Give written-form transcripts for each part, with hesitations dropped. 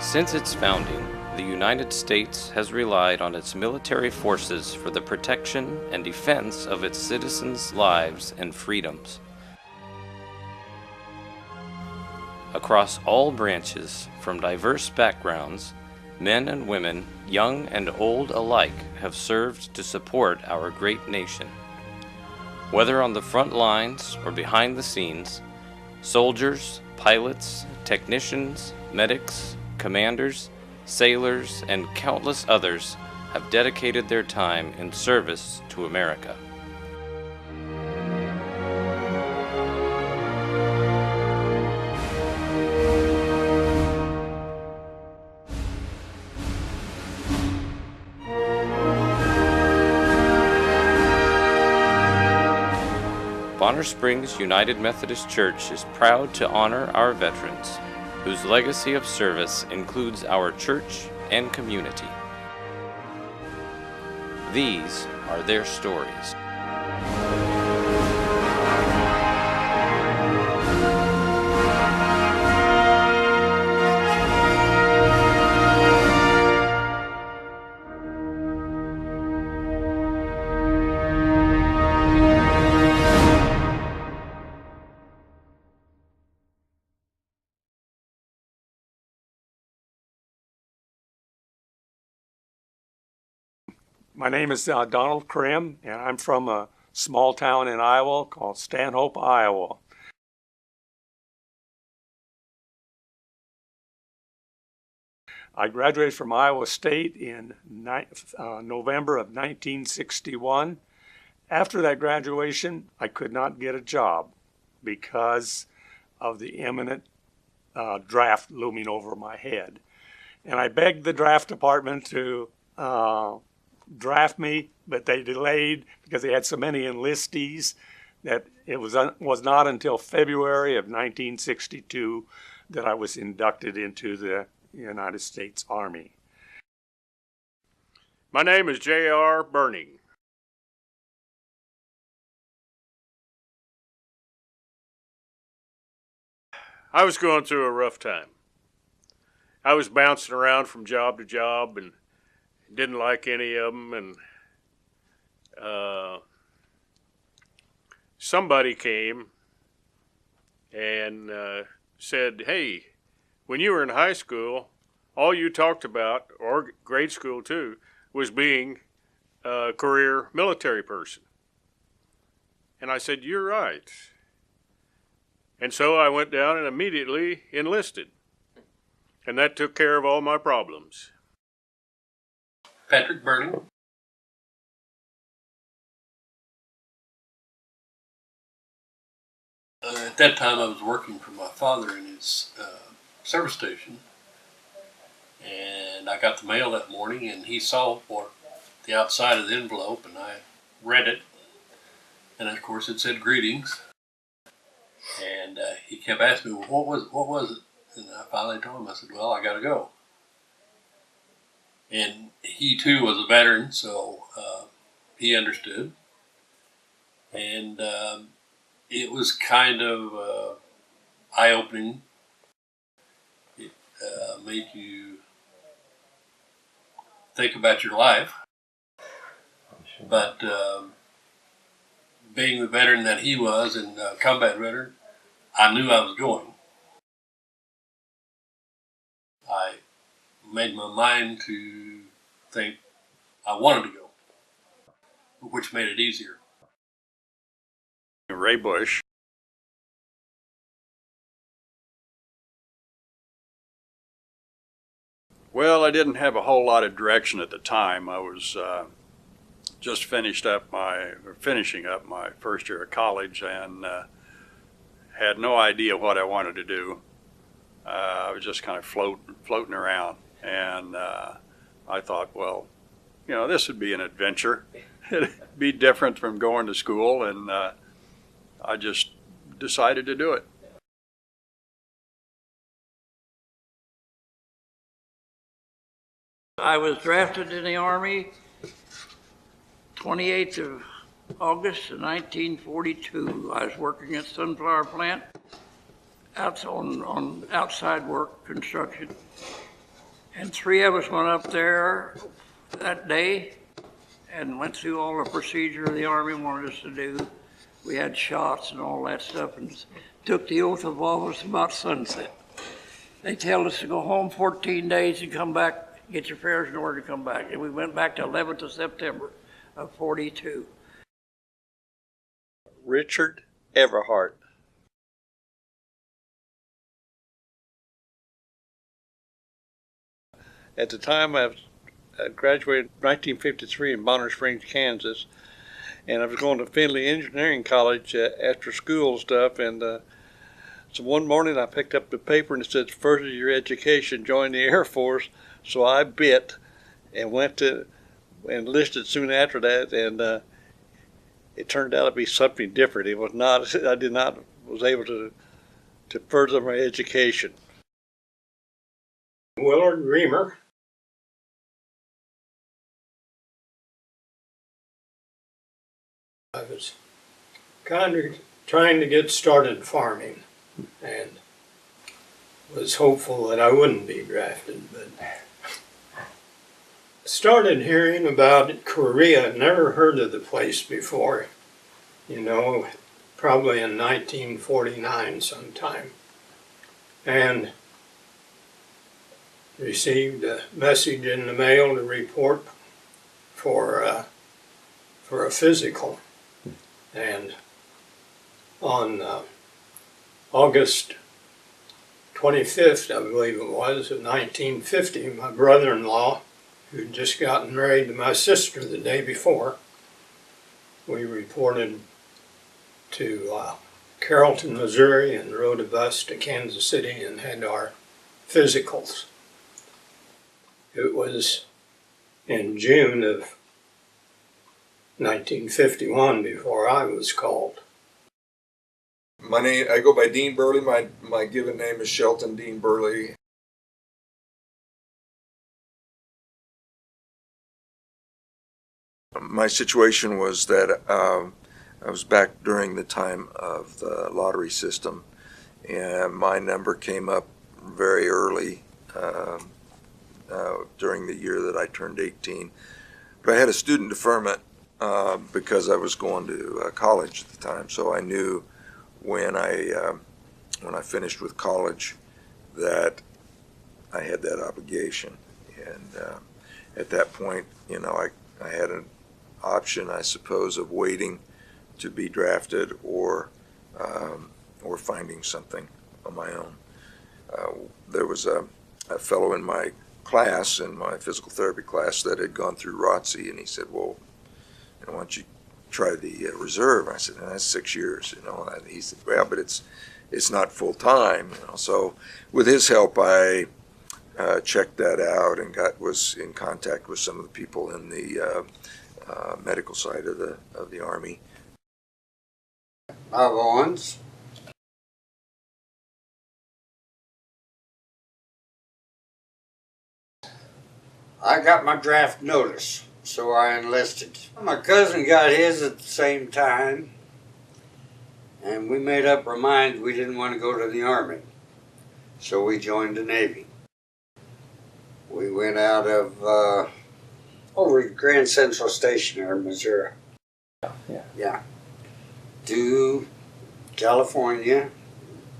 Since its founding, the United States has relied on its military forces for the protection and defense of its citizens' lives and freedoms. Across all branches, from diverse backgrounds, men and women, young and old alike, have served to support our great nation. Whether on the front lines or behind the scenes, soldiers, pilots, technicians, medics, commanders, sailors, and countless others have dedicated their time in service to America. Bonner Springs United Methodist Church is proud to honor our veterans, whose legacy of service includes our church and community. These are their stories. My name is Donald Krim, and I'm from a small town in Iowa called Stanhope, Iowa. I graduated from Iowa State in November of 1961. After that graduation, I could not get a job because of the imminent draft looming over my head. And I begged the draft department to draft me, but they delayed because they had so many enlistees that it was not until February of 1962 that I was inducted into the United States Army. My name is J.R. Burning. I was going through a rough time. I was bouncing around from job to job and didn't like any of them. And somebody came and said, hey, when you were in high school, all you talked about, or grade school too, was being a career military person. And I said, you're right. And so I went down and immediately enlisted. And that took care of all my problems. Patrick Burning. At that time I was working for my father in his service station. And I got the mail that morning and he saw what the outside of the envelope and I read it. And of course it said greetings. And he kept asking me, well, what was it? And I finally told him, I said, well, I got to go. And he too was a veteran, so he understood. And it was kind of eye-opening. It made you think about your life. But being the veteran that he was, and combat veteran, I knew I was going. I made my mind to think I wanted to go, which made it easier. Ray Bush. Well, I didn't have a whole lot of direction at the time. I was just finishing up my first year of college and had no idea what I wanted to do. I was just kind of floating around, and I thought, well, you know, this would be an adventure. It'd be different from going to school, and I just decided to do it. I was drafted in the Army 28th of August of 1942. I was working at Sunflower Plant on outside work, construction. And 3 of us went up there that day and went through all the procedure the Army wanted us to do. We had shots and all that stuff and took the oath of office about sunset. They told us to go home 14 days and come back, get your affairs in order to come back. And we went back to 11th of September of 42. Richard Everhart. At the time, I graduated in 1953 in Bonner Springs, Kansas, and I was going to Findlay Engineering College after school stuff. And so one morning, I picked up the paper and it said, "Further your education, join the Air Force." So I bit and went to enlisted soon after that, and it turned out to be something different. It was not. I was able to further my education. Willard Reamer. I was kind of trying to get started farming and was hopeful that I wouldn't be drafted, but started hearing about Korea. Never heard of the place before, you know, probably in 1949 sometime, and received a message in the mail to report for a physical. And on August 25th, I believe it was, of 1950, my brother-in-law, who'd just gotten married to my sister the day before, we reported to Carrollton, Missouri, and rode a bus to Kansas City and had our physicals. It was in June of 1951 before I was called. My name, I go by Dean Burley. My given name is Shelton Dean Burley. My situation was that I was back during the time of the lottery system, and my number came up very early during the year that I turned 18. But I had a student deferment because I was going to college at the time, so I knew when I finished with college that I had that obligation. And at that point, I had an option, I suppose, of waiting to be drafted or finding something on my own. There was a fellow in my class, in my physical therapy class, that had gone through ROTC, and he said, well, why don't you try the reserve? I said, that's 6 years, And he said, well, but it's not full time, So with his help, I checked that out and was in contact with some of the people in the medical side of the Army. Bob Owens. I got my draft notice, so I enlisted. My cousin got his at the same time, and we made up our minds we didn't want to go to the Army, so we joined the Navy. We went out of over at Grand Central Station there in Missouri. Yeah. To California,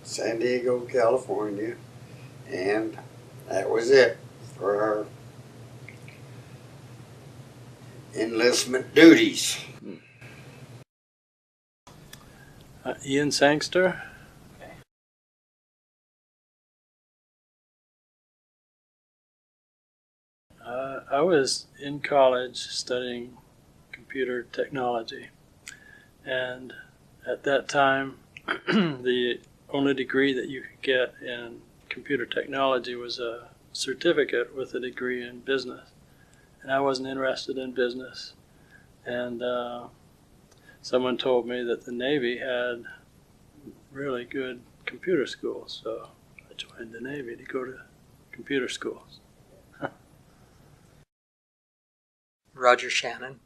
San Diego, California, and that was it for our enlistment duties. Ian Sangster. I was in college studying computer technology, and at that time the only degree that you could get in computer technology was a certificate with a degree in business, and I wasn't interested in business. And someone told me that the Navy had really good computer schools, so I joined the Navy to go to computer schools. Roger Shannon.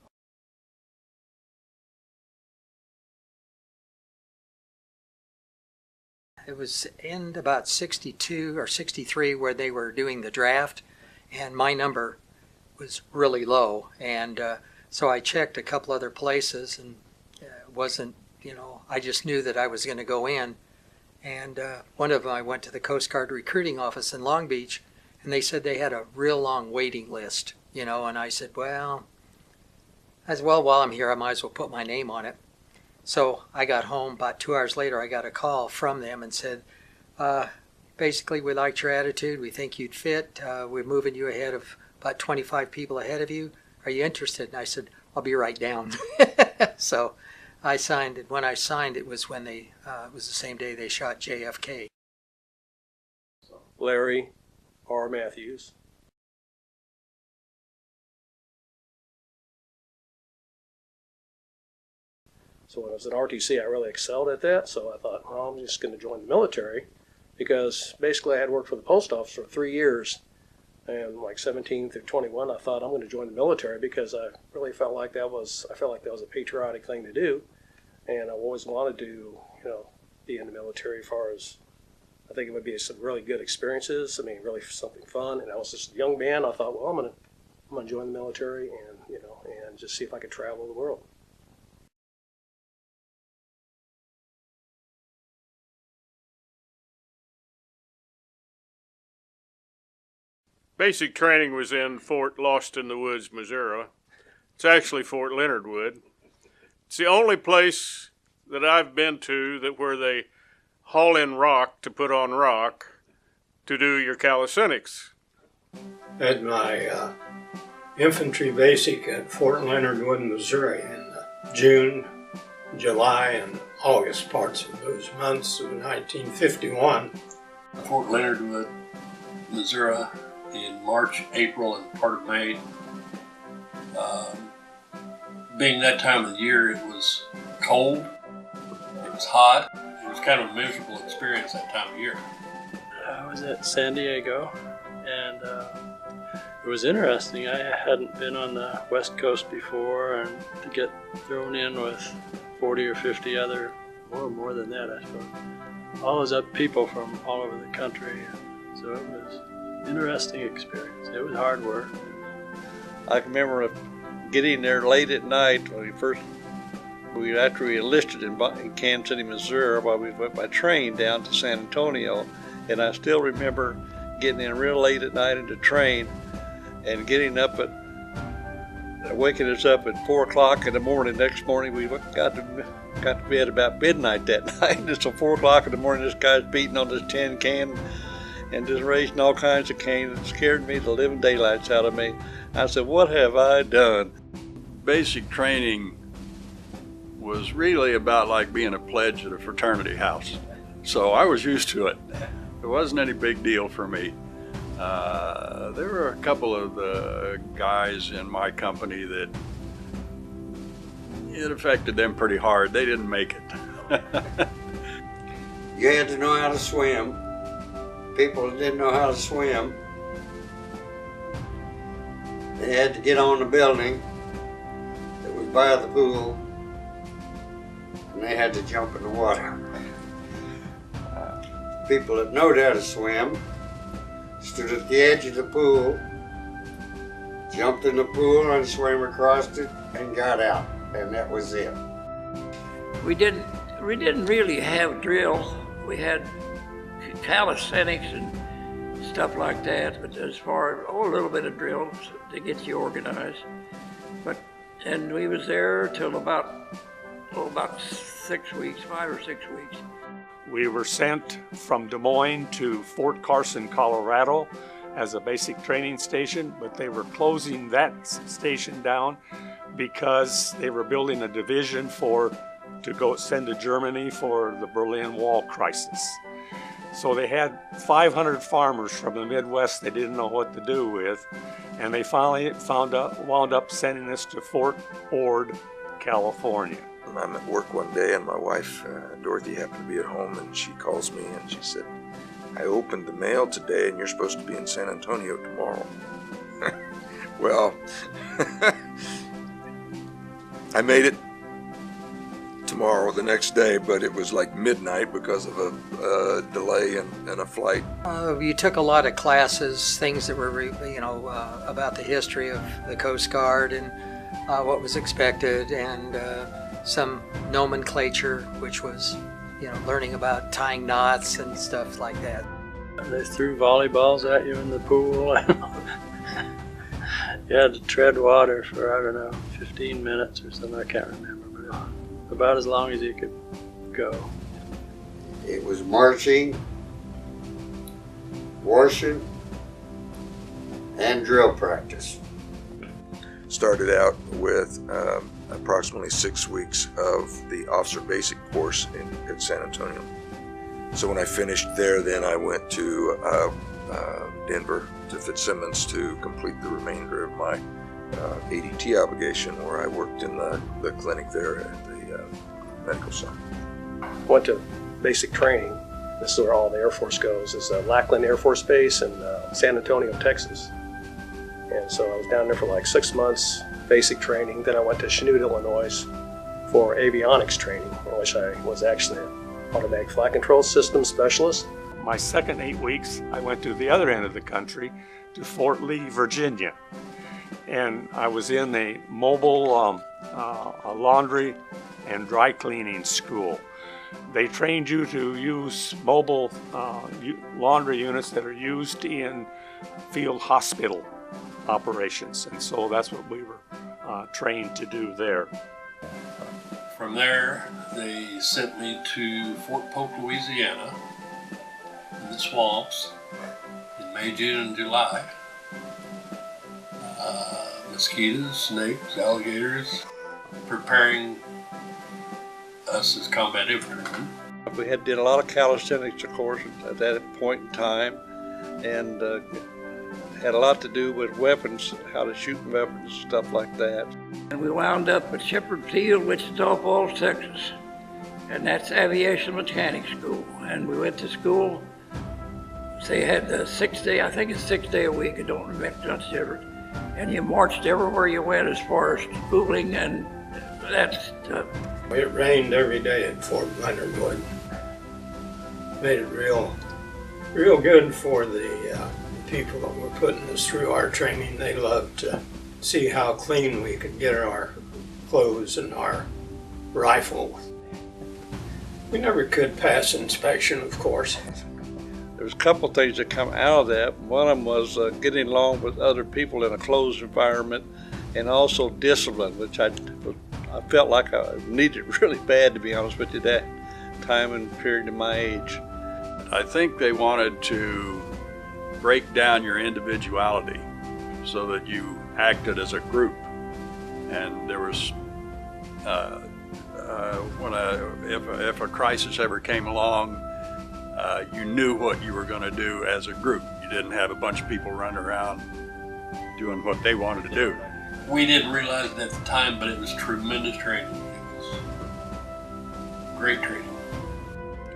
It was in about 62 or 63 where they were doing the draft, and my number was really low. And so I checked a couple other places, and it wasn't, I just knew that I was going to go in. And one of them, I went to the Coast Guard recruiting office in Long Beach, and they said they had a real long waiting list, and I said, while I'm here, I might as well put my name on it. So I got home. About 2 hours later, I got a call from them and said, basically, we liked your attitude. We think you'd fit. We're moving you ahead of about 25 people ahead of you. Are you interested? And I said, I'll be right down. So I signed it. When I signed, it was when it was the same day they shot JFK. Larry R. Matthews. So when I was at RTC, I really excelled at that. So I thought, well, I'm just going to join the military, because basically I had worked for the post office for 3 years, and like 17 through 21, I thought I'm going to join the military because I really felt like that was a patriotic thing to do, and I always wanted to, be in the military. As far as I think it would be some really good experiences. I mean, really something fun. And I was just a young man. I thought, well, I'm going to join the military and and just see if I could travel the world. Basic training was in Fort Lost in the Woods, Missouri. It's actually Fort Leonard Wood. It's the only place that I've been to where they haul in rock to put on rock to do your calisthenics. Had my infantry basic at Fort Leonard Wood, Missouri in June, July, and August parts of those months of 1951. Fort Leonard Wood, Missouri, in March, April, and part of May. Being that time of the year, it was cold, it was hot, it was kind of a miserable experience that time of year. I was at San Diego, and it was interesting. I hadn't been on the West Coast before, and to get thrown in with 40 or 50 other, more than that, I suppose, all those other people from all over the country. And so it was an interesting experience. It was hard work. I can remember getting there late at night when after we enlisted in Kansas City, Missouri, while we went by train down to San Antonio, and I still remember getting in real late at night in the train and getting up waking us up at 4 o'clock in the morning. Next morning we got to bed about midnight that night. And so 4 o'clock in the morning, this guy's beating on this tin can and just raising all kinds of cane. It scared me the living daylights out of me. I said, what have I done? Basic training was really about like being a pledge at a fraternity house. So I was used to it. It wasn't any big deal for me. There were a couple of the guys in my company that it affected them pretty hard. They didn't make it. You had to know how to swim. People that didn't know how to swim, they had to get on the building that was by the pool, and they had to jump in the water. People that knowed how to swim stood at the edge of the pool, jumped in the pool and swam across it and got out, and that was it. We didn't really have drill. We had calisthenics and stuff like that, but as far as a little bit of drill to get you organized. And we was there till about 6 weeks, 5 or 6 weeks. We were sent from Des Moines to Fort Carson, Colorado as a basic training station, but they were closing that station down because they were building a division to go send to Germany for the Berlin Wall crisis. So they had 500 farmers from the Midwest they didn't know what to do with, and they finally wound up sending us to Fort Ord, California. I'm at work one day and my wife, Dorothy, happened to be at home, and she calls me and she said, I opened the mail today and you're supposed to be in San Antonio tomorrow. Well, I made it tomorrow, the next day, but it was like midnight because of a delay in a flight. You took a lot of classes, things that were, about the history of the Coast Guard and what was expected, and some nomenclature, which was, learning about tying knots and stuff like that. They threw volleyballs at you in the pool. You had to tread water for, 15 minutes or something, I can't remember, but it was about as long as you could go. It was marching, washing, and drill practice. Started out with approximately 6 weeks of the officer basic course at San Antonio. So when I finished there, then I went to Denver to Fitzsimmons to complete the remainder of my ADT obligation, where I worked in the clinic there at the medical center. Went to basic training. This is where all the Air Force goes. It's Lackland Air Force Base in San Antonio, Texas. And so I was down there for like 6 months, basic training. Then I went to Chanute, Illinois for avionics training, in which I was actually an automatic flight control system specialist. My second 8 weeks, I went to the other end of the country, to Fort Lee, Virginia. And I was in a mobile laundry and dry cleaning school. They trained you to use mobile laundry units that are used in field hospital operations, and so that's what we were trained to do there. From there, they sent me to Fort Polk, Louisiana, in the swamps, in May, June, and July. Mosquitoes, snakes, alligators, preparing us as combat infantrymen. We did a lot of calisthenics, of course, at that point in time, and had a lot to do with weapons, how to shoot weapons, stuff like that. And we wound up at Shepherd Field, Wichita Falls, Texas, and that's aviation mechanic school. And we went to school. They had the 6 day, I think it's 6 day a week, I don't remember much different. And you marched everywhere you went as far as schooling and that stuff. It rained every day at Fort Leonard Wood. made it real good for the people that were putting us through our training. They loved to see how clean we could get our clothes and our rifle. We never could pass inspection, of course. There was a couple of things that come out of that. One of them was getting along with other people in a closed environment, and also discipline, which I felt like I needed really bad, to be honest with you, that time and period of my age. I think they wanted to break down your individuality so that you acted as a group. And there was, if a crisis ever came along, you knew what you were going to do as a group. You didn't have a bunch of people running around doing what they wanted to do. We didn't realize it at the time, but it was tremendous training. It was great training.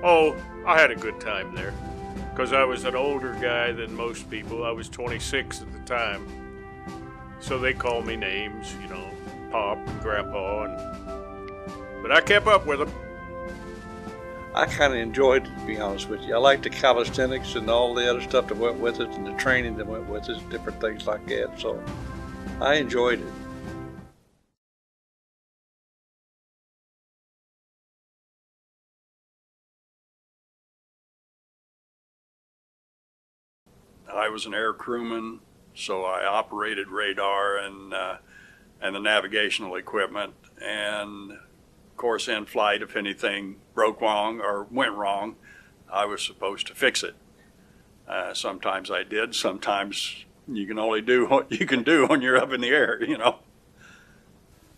Oh, I had a good time there because I was an older guy than most people. I was 26 at the time. So they called me names, you know, Pop and Grandpa, but I kept up with them. I kind of enjoyed it, to be honest with you. I liked the calisthenics and all the other stuff that went with it, and the training that went with it, different things like that. So I enjoyed it. I was an air crewman, so I operated radar and the navigational equipment, and of course in flight, if anything broke wrong or went wrong, I was supposed to fix it. Sometimes I did. Sometimes you can only do what you can do when you're up in the air, you know.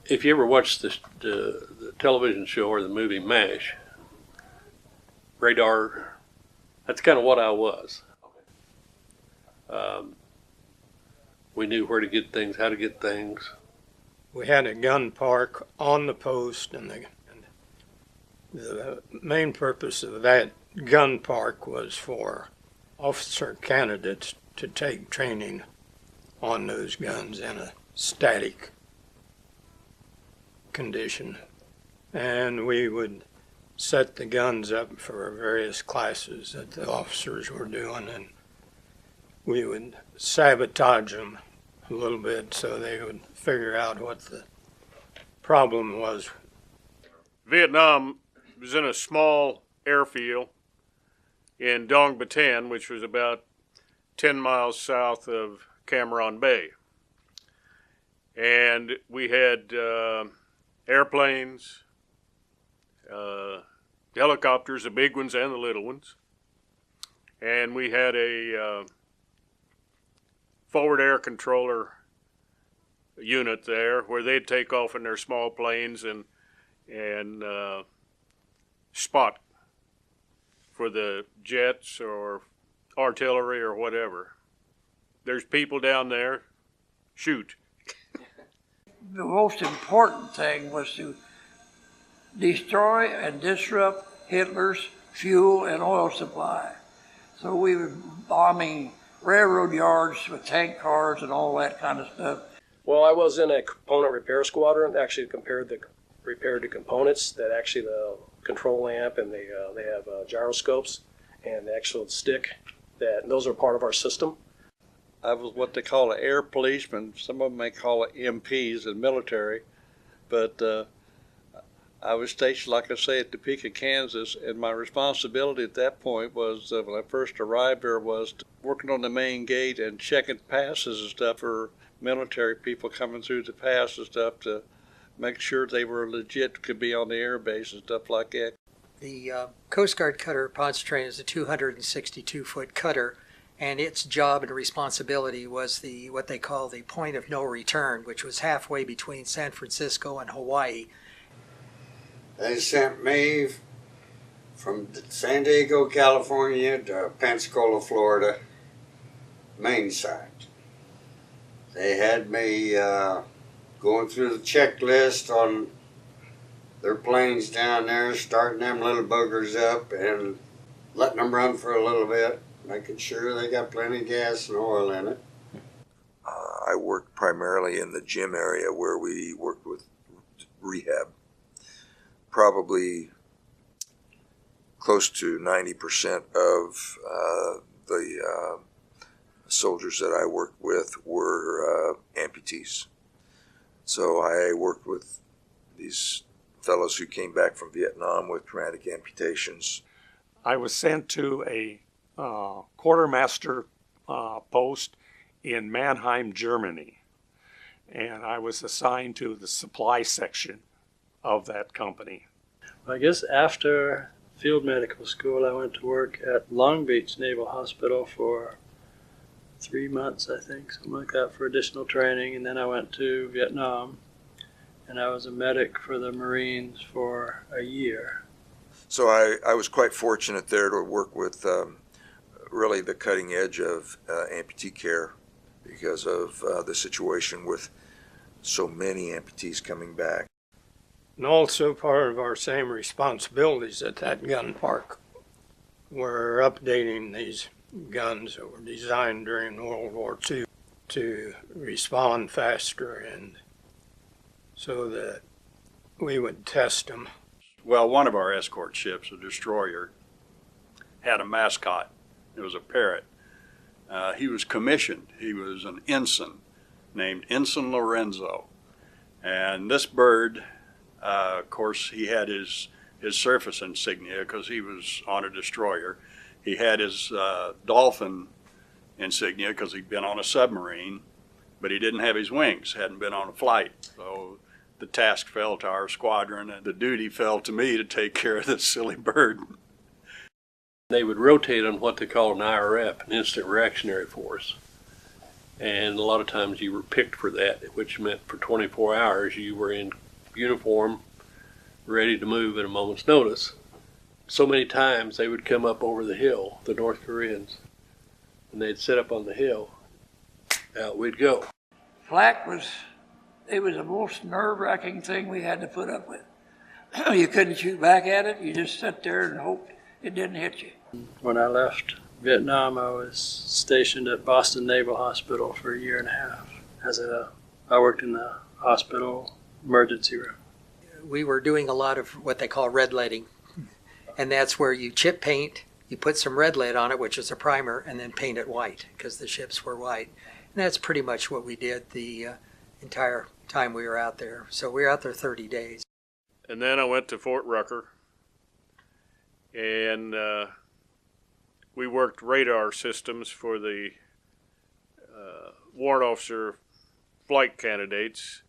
If you ever watched the television show or the movie MASH, radar, that's kind of what I was. We knew where to get things, how to get things. We had a gun park on the post, and the main purpose of that gun park was for officer candidates to take training on those guns in a static condition. And we would set the guns up for various classes that the officers were doing, and we would sabotage them a little bit so they would figure out what the problem was. Vietnam was in a small airfield in Dong Baten, which was about 10 miles south of Cam Ranh Bay. And we had airplanes, helicopters, the big ones and the little ones. And we had a forward air controller unit there where they'd take off in their small planes and spot for the jets or artillery or whatever. There's people down there, shoot. The most important thing was to destroy and disrupt Hitler's fuel and oil supply. So we were bombing railroad yards with tank cars and all that kind of stuff. Well, I was in a component repair squadron, actually repaired the components that actually the control lamp, and they have gyroscopes and the actual stick, those are part of our system. I was what they call an air policeman. Some of them may call it MPs in the military, but I was stationed, like I say, at Topeka, Kansas, and my responsibility at that point was, when I first arrived there, was working on the main gate and checking passes and stuff for military people coming through the pass and stuff to make sure they were legit, could be on the air base and stuff like that. The Coast Guard cutter Pontchartrain is a 262-foot cutter, and its job and responsibility was what they call the point of no return, which was halfway between San Francisco and Hawaii. They sent me from San Diego, California to Pensacola, Florida, main site. They had me going through the checklist on their planes down there, starting them little boogers up and letting them run for a little bit, making sure they got plenty of gas and oil in it. I worked primarily in the gym area where we worked with rehab. Probably close to 90% of the soldiers that I worked with were amputees. So I worked with these fellows who came back from Vietnam with traumatic amputations. I was sent to a quartermaster post in Mannheim, Germany, and I was assigned to the supply section of that company. I guess after field medical school, I went to work at Long Beach Naval Hospital for 3 months, I think, something like that, for additional training. And then I went to Vietnam, and I was a medic for the Marines for a year. So I was quite fortunate there to work with really the cutting edge of amputee care because of the situation with so many amputees coming back. And also part of our same responsibilities at that gun park were updating these guns that were designed during World War II to respond faster and so that we would test them. Well, one of our escort ships, a destroyer, had a mascot. It was a parrot. He was commissioned. He was an ensign named Ensign Lorenzo. And this bird, of course, he had his surface insignia because he was on a destroyer. He had his dolphin insignia because he'd been on a submarine, but he didn't have his wings, hadn't been on a flight. So the task fell to our squadron, and the duty fell to me to take care of this silly bird. They would rotate on what they call an IRF, an instant reactionary force. And a lot of times you were picked for that, which meant for 24 hours you were in uniform, ready to move at a moment's notice. So many times they would come up over the hill, the North Koreans, and they'd sit up on the hill. Out we'd go. Flak was the most nerve-wracking thing we had to put up with. You couldn't shoot back at it. You just sat there and hoped it didn't hit you. When I left Vietnam, I was stationed at Boston Naval Hospital for a year and a half. I worked in the hospital emergency room. We were doing a lot of what they call red leading, and that's where you chip paint, you put some red lead on it, which is a primer, and then paint it white because the ships were white. And that's pretty much what we did the entire time we were out there. So we were out there 30 days. And then I went to Fort Rucker, and we worked radar systems for the warrant officer flight candidates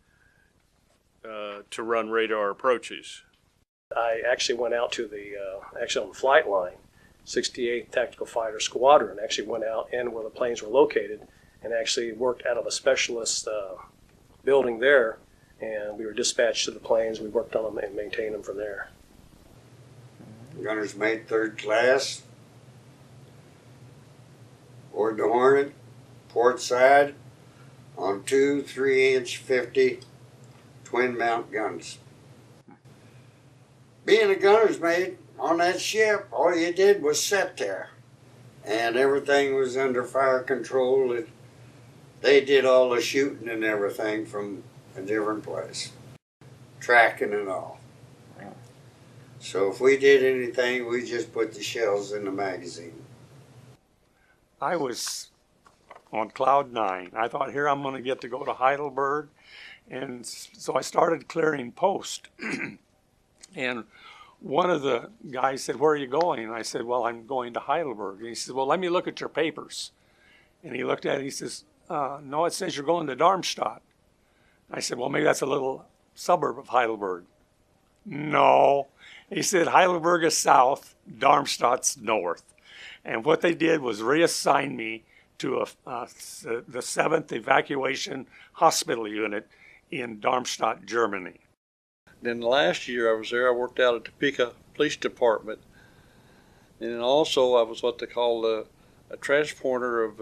to run radar approaches. I actually went out to on the flight line, 68th Tactical Fighter Squadron, actually went out and where the planes were located and actually worked out of a specialist building there, and we were dispatched to the planes. We worked on them and maintained them from there. Gunner's mate 3rd class, aboard the Hornet, port side, on 2 3-inch 50 twin mount guns. Being a gunner's mate on that ship, all you did was sit there, and everything was under fire control. They did all the shooting and everything from a different place, tracking and all. So if we did anything, we just put the shells in the magazine. I was on cloud 9. I thought, here I'm going to get to go to Heidelberg. And so I started clearing post. And one of the guys said, where are you going? And I said, well, I'm going to Heidelberg. And he said, well, let me look at your papers. And he looked at it and he says, no, it says you're going to Darmstadt. I said, well, maybe that's a little suburb of Heidelberg. No. He said, Heidelberg is south, Darmstadt's north. And what they did was reassign me to the 7th Evacuation Hospital Unit in Darmstadt, Germany. Then the last year I was there, I worked out at Topeka Police Department. And then also I was what they call a transporter of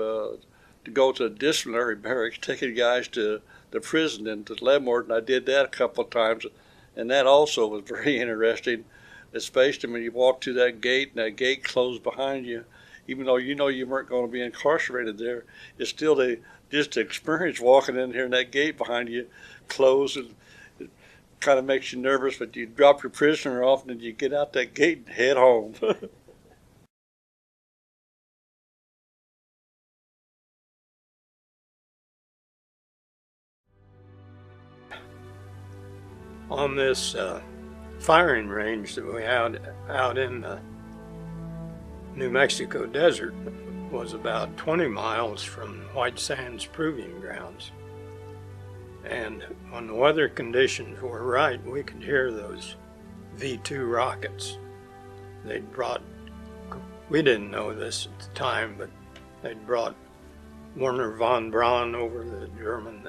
to go to the disciplinary barracks, taking guys to the prison and to Leavenworth, and I did that a couple of times. And that also was very interesting, especially when you walk through that gate and that gate closed behind you. Even though you know you weren't going to be incarcerated there, it's still just the experience walking in here and that gate behind you closed. And kind of makes you nervous, but you drop your prisoner off and then you get out that gate and head home. On this firing range that we had out in the New Mexico desert was about 20 miles from White Sands Proving Grounds. And when the weather conditions were right, we could hear those V-2 rockets. They'd brought, we didn't know this at the time, but they'd brought Werner von Braun over, the German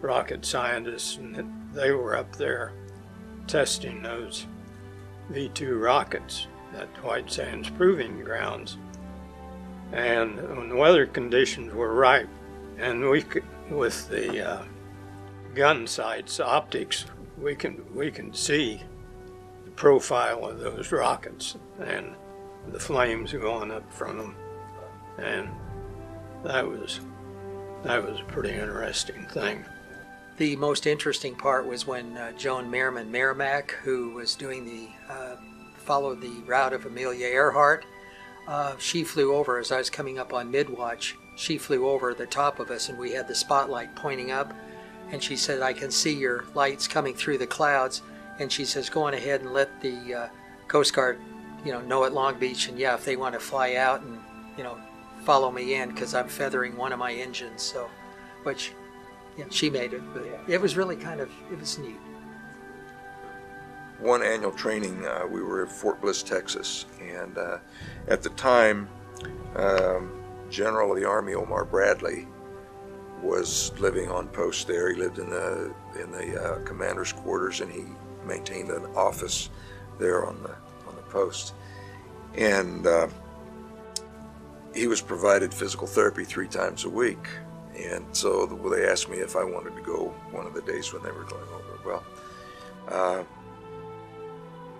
rocket scientists, and they were up there testing those V-2 rockets at White Sands Proving Grounds. And when the weather conditions were right, and we could, with the gun sights optics, we can see the profile of those rockets and the flames going up from them, and that was a pretty interesting thing. The most interesting part was when Joan Merrimack, who was doing the followed the route of Amelia Earhart, she flew over as I was coming up on midwatch. She flew over the top of us, and we had the spotlight pointing up, and she said, "I can see your lights coming through the clouds," and she says, "Go on ahead and let the Coast Guard, know at Long Beach, and if they want to fly out and follow me in, because I'm feathering one of my engines." So, which she made it, but it was really it was neat. One annual training, we were at Fort Bliss, Texas, and at the time, General of the Army Omar Bradley was living on post there. He lived in the commander's quarters, and he maintained an office there on the post. And he was provided physical therapy 3 times a week. And so they asked me if I wanted to go one of the days when they were going over. Well,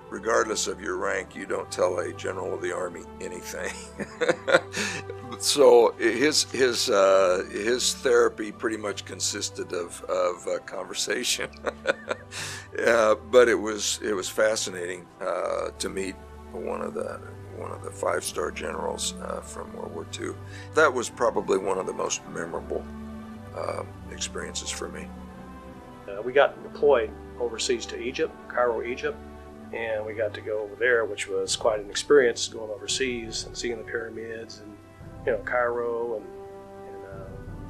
regardless of your rank, you don't tell a general of the Army anything. So his therapy pretty much consisted of conversation. But it was fascinating to meet one of the 5-star generals from World War II. That was probably one of the most memorable experiences for me. We got deployed overseas to Egypt, Cairo, Egypt, and we got to go over there, which was quite an experience, going overseas and seeing the pyramids and Cairo and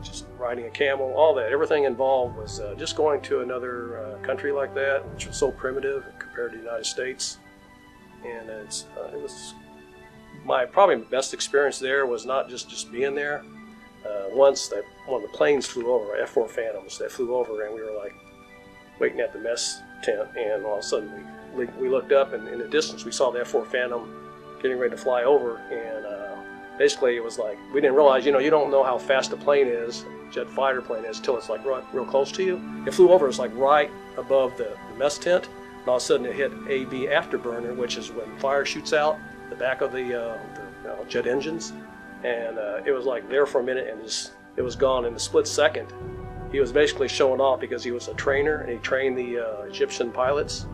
just riding a camel, all that. Everything involved was just going to another country like that, which was so primitive compared to the United States. And it was my probably best experience there was not just being there. Once one of the planes flew over, F-4 Phantoms, that flew over, and we were like waiting at the mess tent, and all of a sudden we looked up, and in the distance we saw the F-4 Phantom getting ready to fly over, and basically it was like we didn't realize, you don't know how fast a plane is, jet fighter plane is, till it's like real close to you. It flew over, it's like right above the mess tent, and all of a sudden it hit AB afterburner, which is when fire shoots out the back of the jet engines, and it was like there for a minute, and it was gone in a split second. He was basically showing off because he was a trainer, and he trained the Egyptian pilots,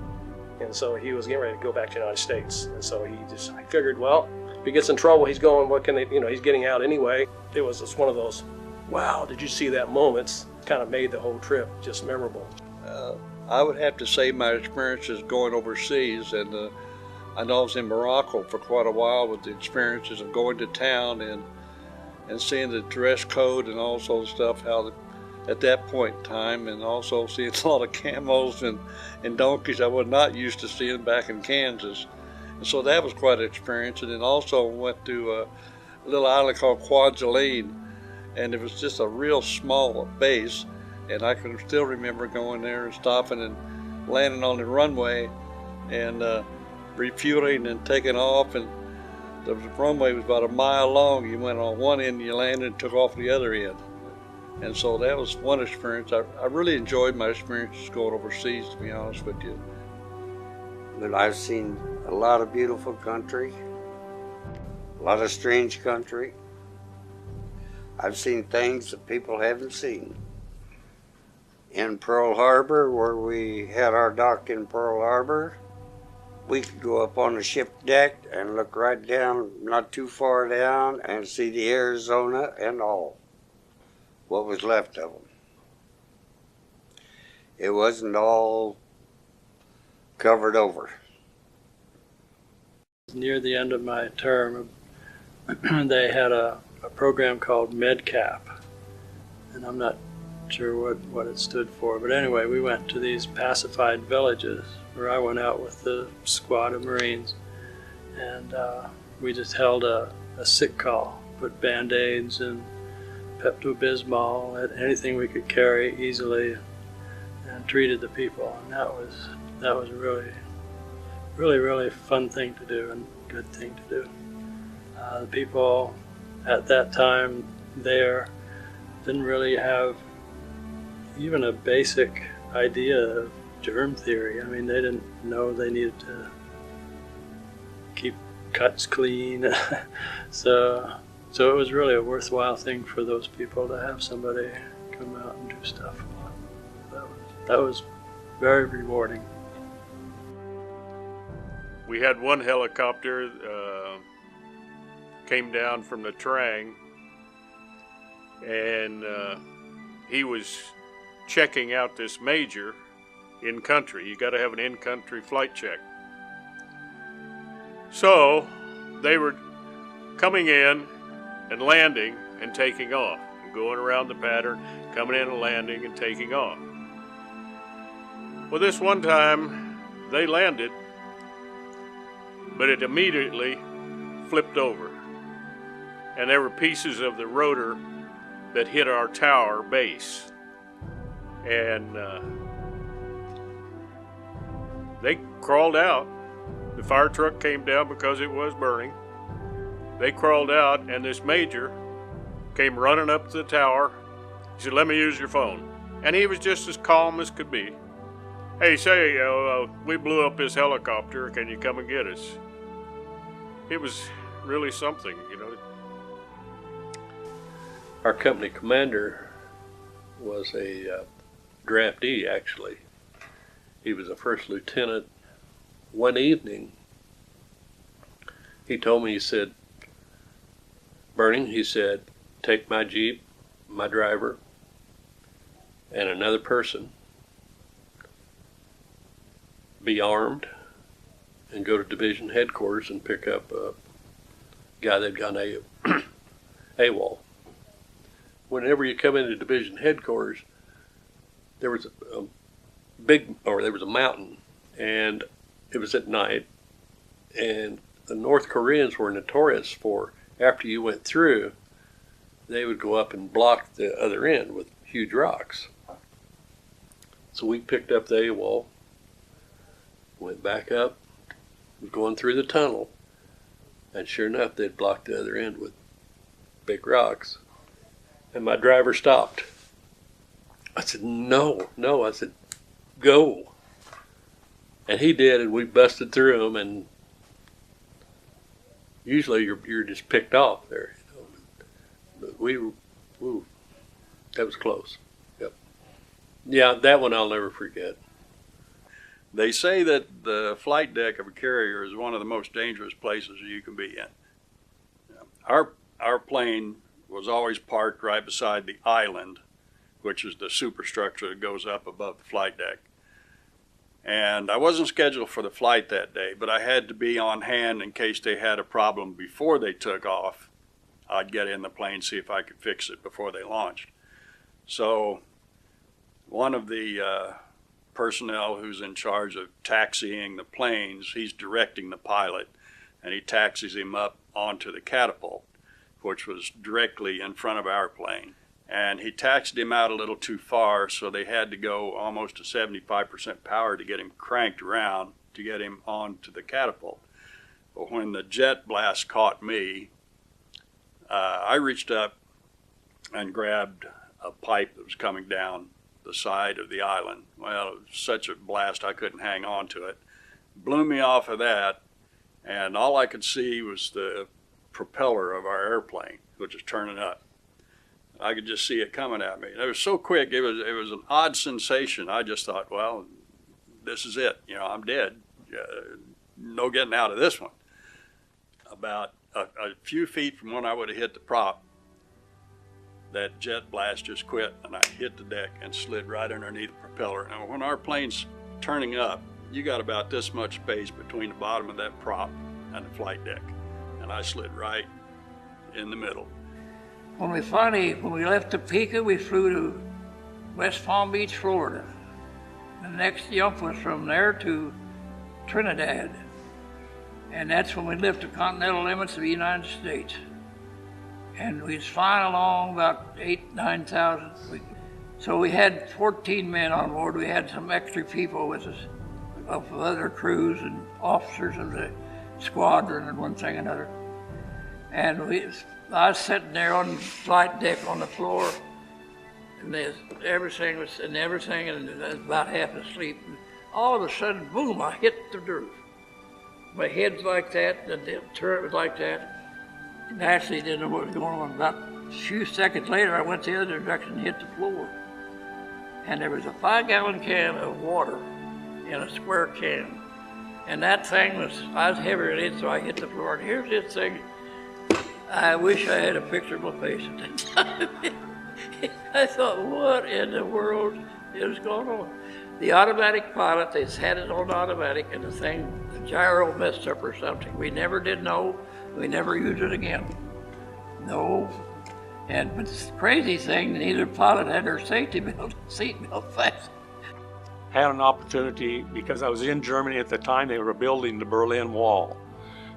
and so he was getting ready to go back to the United States. And so I figured, well, if he gets in trouble, he's going, what can they, he's getting out anyway. It was just one of those, wow, did you see that moments? Kind of made the whole trip just memorable. I would have to say my experiences going overseas, and I know I was in Morocco for quite a while with the experiences of going to town and seeing the dress code and all sorts of stuff, how at that point in time, and also seeing a lot of camels and donkeys I was not used to seeing back in Kansas. And so that was quite an experience. And then also went to a little island called Kwajalein, and it was just a real small base, and I can still remember going there and stopping and landing on the runway and refueling and taking off, and the runway was about a mile long. You went on one end, you landed, and took off the other end. And so that was one experience. I really enjoyed my experiences going overseas, to be honest with you. But I've seen a lot of beautiful country, a lot of strange country. I've seen things that people haven't seen. in Pearl Harbor, where we had our dock in Pearl Harbor. We could go up on the ship deck and look right down, not too far down, and see the Arizona and all, what was left of them. It wasn't all covered over. Near the end of my term, they had a program called MedCap, and I'm not sure what it stood for, but anyway, we went to these pacified villages where I went out with the squad of Marines, and we just held a sick call, put Band-Aids and Pepto-Bismol, anything we could carry easily, and treated the people, and that was really fun thing to do and good thing to do. The people at that time there didn't really have even a basic idea of germ theory. I mean, they didn't know they needed to keep cuts clean. so it was really a worthwhile thing for those people to have somebody come out and do stuff. That was very rewarding. We had one helicopter came down from the Trang, and he was checking out this major in country. You got to have an in-country flight check. So they were coming in and landing and taking off, and going around the pattern, coming in and landing and taking off. Well, this one time they landed, but it immediately flipped over, and there were pieces of the rotor that hit our tower base, and they crawled out. The fire truck came down because it was burning. They crawled out, and this major came running up to the tower. He said, "Let me use your phone." And he was just as calm as could be. "Hey, say, we blew up this helicopter. Can you come and get us?" It was really something, you know. Our company commander was a draftee, actually. He was a first lieutenant. One evening, he told me, he said, "Burning," he said, "take my Jeep, my driver, and another person, be armed, and go to division headquarters and pick up a guy that got AWOL. Whenever you come into division headquarters, there was there was a mountain, and it was at night, and the North Koreans were notorious for, after you went through, they would go up and block the other end with huge rocks. So we picked up the AWOL, went back up, going through the tunnel, and sure enough, they'd blocked the other end with big rocks. And my driver stopped. I said, no. I said, "Go." And he did, and we busted through them, and usually you're just picked off there, you know. But that was close. Yep. Yeah, that one I'll never forget. They say that the flight deck of a carrier is one of the most dangerous places you can be in. Our plane was always parked right beside the island, which is the superstructure that goes up above the flight deck. And I wasn't scheduled for the flight that day, but I had to be on hand in case they had a problem before they took off. I'd get in the plane, see if I could fix it before they launched. So one of the personnel who's in charge of taxiing the planes, he's directing the pilot, and he taxis him up onto the catapult, which was directly in front of our plane. And he taxied him out a little too far, so they had to go almost to 75% power to get him cranked around to get him onto the catapult. But when the jet blast caught me, I reached up and grabbed a pipe that was coming down the side of the island. Well, it was such a blast I couldn't hang on to it. Blew me off of that, and all I could see was the propeller of our airplane, which is turning up. I could just see it coming at me. It was so quick. It was an odd sensation. I just thought, well, this is it. You know, I'm dead. No getting out of this one. About a few feet from when I would have hit the prop, that jet blast just quit, and I hit the deck and slid right underneath the propeller. Now, when our plane's turning up, you got about this much space between the bottom of that prop and the flight deck, and I slid right in the middle. When we left Topeka, we flew to West Palm Beach, Florida. The next jump was from there to Trinidad. And that's when we left the continental limits of the United States. And we was flying along about 9,000. So we had 14 men on board. We had some extra people with us of other crews and officers of the squadron and one thing and another. And I was sitting there on the flight deck on the floor, and everything, and I was about half asleep. And all of a sudden, boom, I hit the roof. My head's like that, and the turret was like that. And I actually didn't know what was going on. About a few seconds later, I went the other direction and hit the floor. And there was a 5-gallon can of water in a square can. And that thing I was heavier than it, so I hit the floor. And here's this thing. I wish I had a picture of my face at that time. I thought, what in the world is going on? The automatic pilot, they had it on automatic, and the gyro messed up or something. We never did know. We never used it again. No. But the crazy thing, neither pilot had their seatbelt fast. Had an opportunity, because I was in Germany at the time, they were building the Berlin Wall.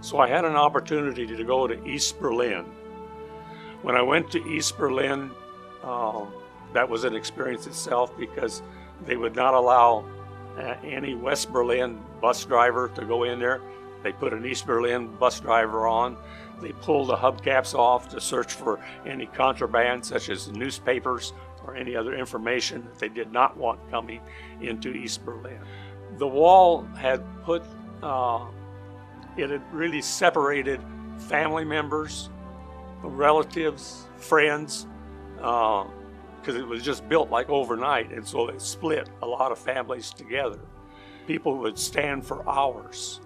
So I had an opportunity to go to East Berlin. When I went to East Berlin, that was an experience itself, because they would not allow any West Berlin bus driver to go in there. They put an East Berlin bus driver on. They pulled the hubcaps off to search for any contraband, such as newspapers or any other information that they did not want coming into East Berlin. The wall had it had really separated family members, relatives, friends, because it was just built like overnight, and so it split a lot of families together. People would stand for hours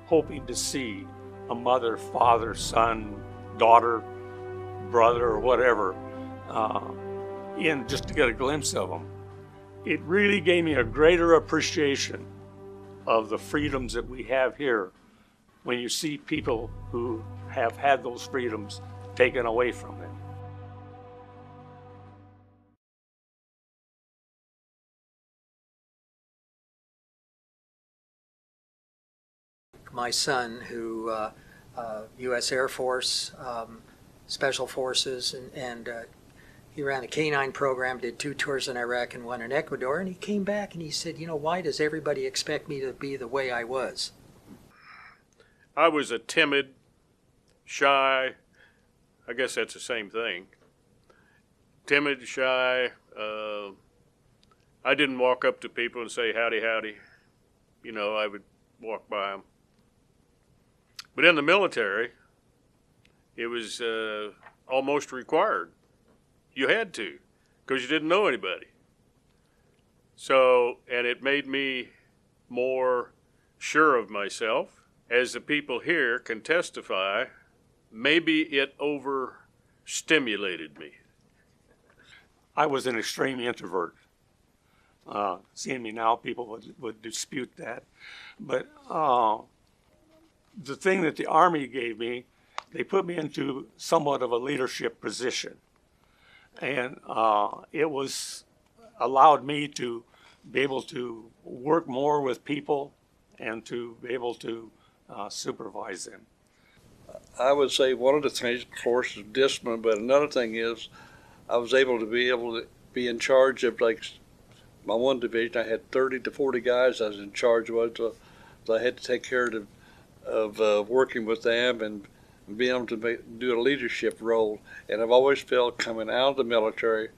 hoping to see a mother, father, son, daughter, brother, or whatever, in just to get a glimpse of them. It really gave me a greater appreciation of the freedoms that we have here when you see people who have had those freedoms taken away from them. My son, who U.S. Air Force, Special Forces, and he ran a K-9 program, did 2 tours in Iraq and 1 in Ecuador, and he came back and he said, you know, why does everybody expect me to be the way I was? I was a timid, shy, I guess that's the same thing. Timid, shy. I didn't walk up to people and say, howdy, howdy. You know, I would walk by them. But in the military, it was almost required. You had to, because you didn't know anybody. So, and it made me more sure of myself. As the people here can testify, maybe it overstimulated me. I was an extreme introvert. Seeing me now, people would dispute that. But the thing that the Army gave me, they put me into somewhat of a leadership position. And it allowed me to be able to work more with people and to be able to supervise them. I would say one of the things, of course, is discipline, but another thing is I was able to be in charge of, like, my one division. I had 30 to 40 guys I was in charge of, so I had to take care of working with them and being able to do a leadership role. And I've always felt, coming out of the military,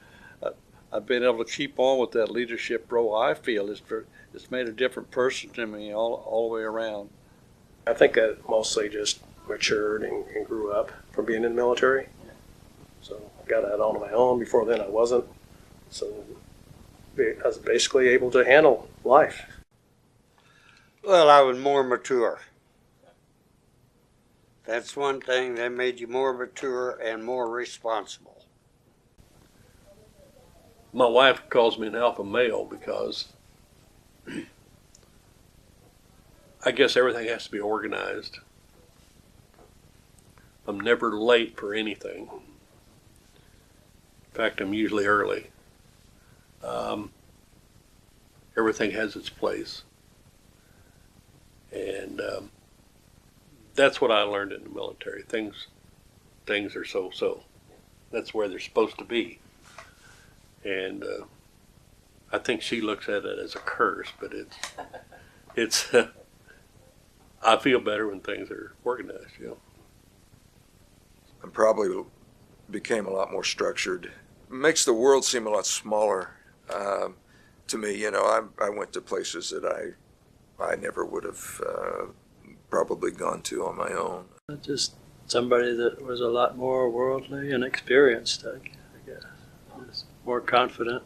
I've been able to keep on with that leadership role. I feel it's made a different person to me all the way around. I think I mostly just matured and grew up from being in the military. So got out on my own. Before then, I wasn't. So I was basically able to handle life. Well, I was more mature. That's one thing that made you more mature and more responsible. My wife calls me an alpha male because I guess everything has to be organized. I'm never late for anything. In fact, I'm usually early. Everything has its place. And that's what I learned in the military. Things are so. That's where they're supposed to be. And I think she looks at it as a curse, but it's I feel better when things are organized, you know. I probably became a lot more structured. It makes the world seem a lot smaller to me. You know, I went to places that I never would have probably gone to on my own. Just somebody that was a lot more worldly and experienced, I guess. Just more confident.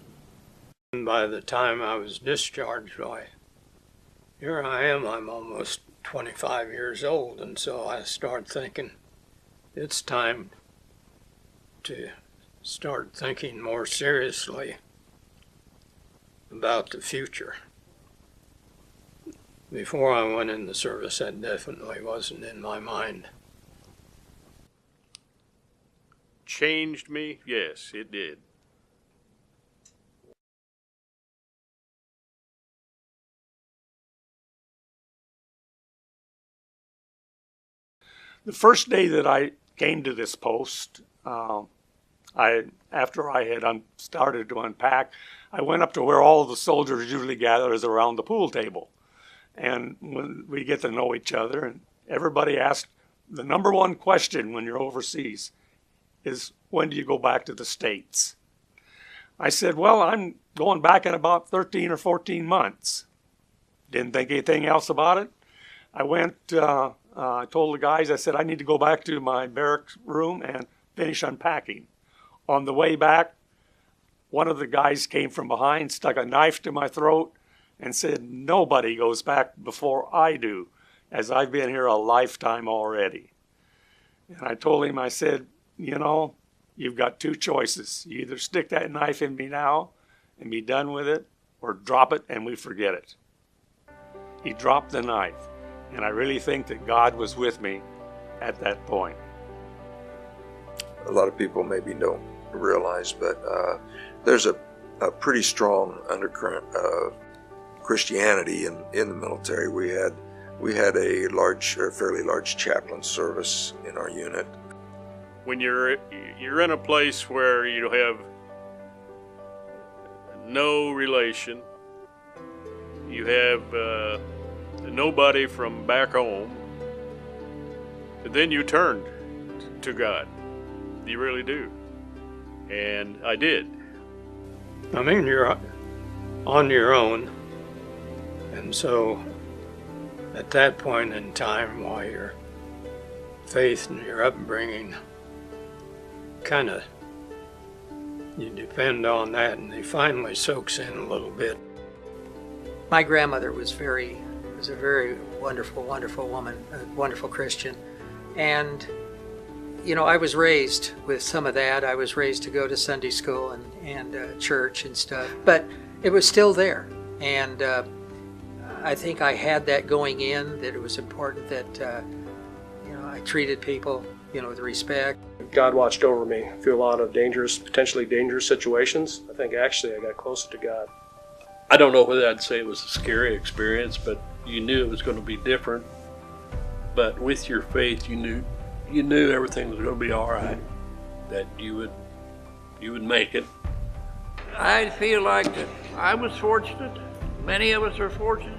By the time I was discharged, here I am, I'm almost 25 years old, and so I started thinking, it's time to start thinking more seriously about the future. Before I went in the service, that definitely wasn't in my mind. Changed me? Yes, it did. The first day that I came to this post, after I had started to unpack, I went up to where all the soldiers usually gather is around the pool table. And when we get to know each other, and everybody asked, the number one question when you're overseas is, when do you go back to the States? I said, well, I'm going back in about 13 or 14 months. Didn't think anything else about it. I went, I told the guys, I said, I need to go back to my barracks room and finish unpacking. On the way back, one of the guys came from behind, stuck a knife to my throat, and said, nobody goes back before I do, as I've been here a lifetime already. And I told him, I said, you know, you've got two choices. You either stick that knife in me now and be done with it, or drop it and we forget it. He dropped the knife, and I really think that God was with me at that point. A lot of people maybe don't realize, but there's a pretty strong undercurrent of Christianity in the military. We had a fairly large chaplain service in our unit. When you're in a place where you have no relation, you have nobody from back home, then you turn to God. You really do. And I did. I mean, you're on your own. And so at that point in time, while your faith and your upbringing you depend on that, and it finally soaks in a little bit. My grandmother was a very wonderful woman, a wonderful Christian. And, you know, I was raised with some of that. I was raised to go to Sunday school and church and stuff, but it was still there. And I think I had that going in, that it was important that, I treated people, with respect. God watched over me through a lot of potentially dangerous situations. I think actually I got closer to God. I don't know whether I'd say it was a scary experience, but you knew it was going to be different. But with your faith, you knew everything was going to be all right, that you would make it. I feel like that I was fortunate, many of us are fortunate,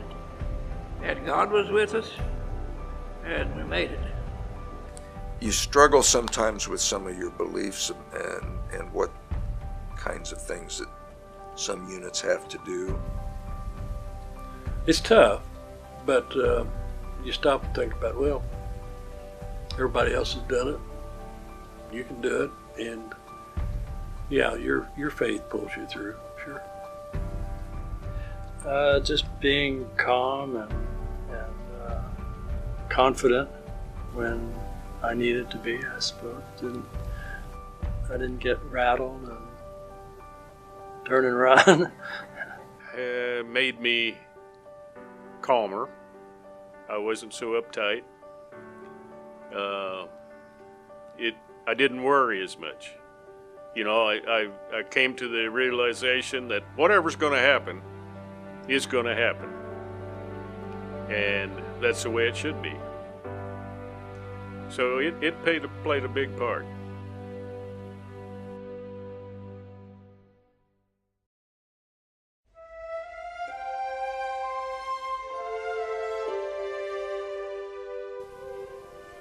and God was with us, and we made it. You struggle sometimes with some of your beliefs and what kinds of things that some units have to do. It's tough, but you stop and think about, well, everybody else has done it. You can do it, and Yeah, your faith pulls you through, sure. Just being calm and confident when I needed to be, I suppose. I didn't get rattled and turn and run. Made me calmer. I wasn't so uptight. I didn't worry as much. You know, I came to the realization that whatever's going to happen is going to happen. And that's the way it should be. So it played a big part.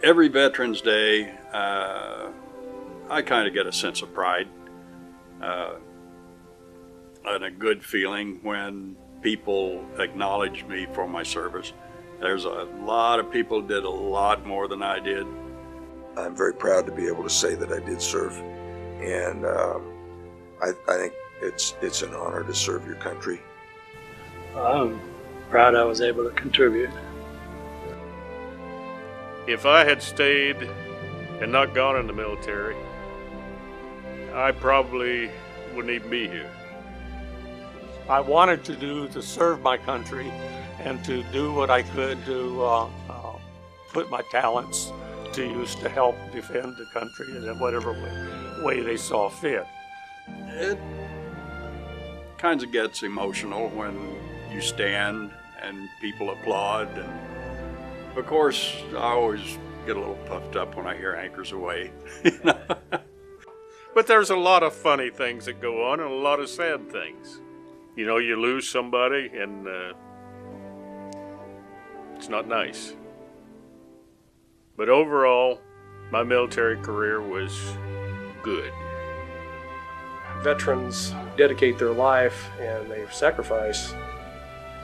Every Veterans Day, I kind of get a sense of pride and a good feeling when people acknowledge me for my service. There's a lot of people did a lot more than I did. I'm very proud to be able to say that I did serve, and I think it's an honor to serve your country. I'm proud I was able to contribute. If I had stayed and not gone in the military, I probably wouldn't even be here. I wanted to serve my country and to do what I could to put my talents to use to help defend the country in whatever way they saw fit. It kind of gets emotional when you stand and people applaud. And of course, I always get a little puffed up when I hear anchors away. But there's a lot of funny things that go on and a lot of sad things. You know, you lose somebody and it's not nice. But overall, my military career was good. Veterans dedicate their life and they sacrifice.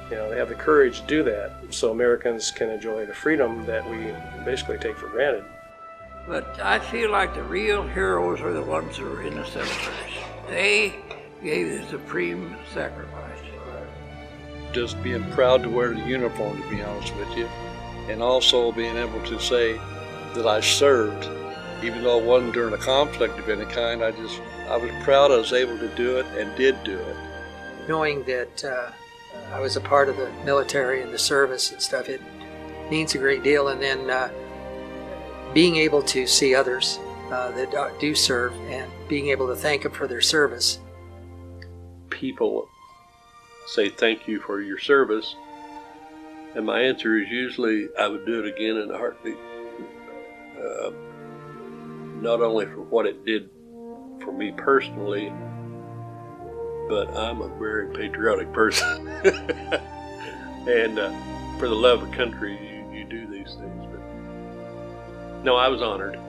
You know, they have the courage to do that so Americans can enjoy the freedom that we basically take for granted. But I feel like the real heroes are the ones who are in the cemeteries. They gave the supreme sacrifice. Just being proud to wear the uniform, to be honest with you, and also being able to say that I served, even though it wasn't during a conflict of any kind. I was proud I was able to do it and did do it. Knowing that I was a part of the military and the service and stuff, it means a great deal. And then being able to see others that do serve and being able to thank them for their service. People say thank you for your service, and my answer is usually I would do it again in a heartbeat. Not only for what it did for me personally, but I'm a very patriotic person. And for the love of country, you do these things. But no, I was honored.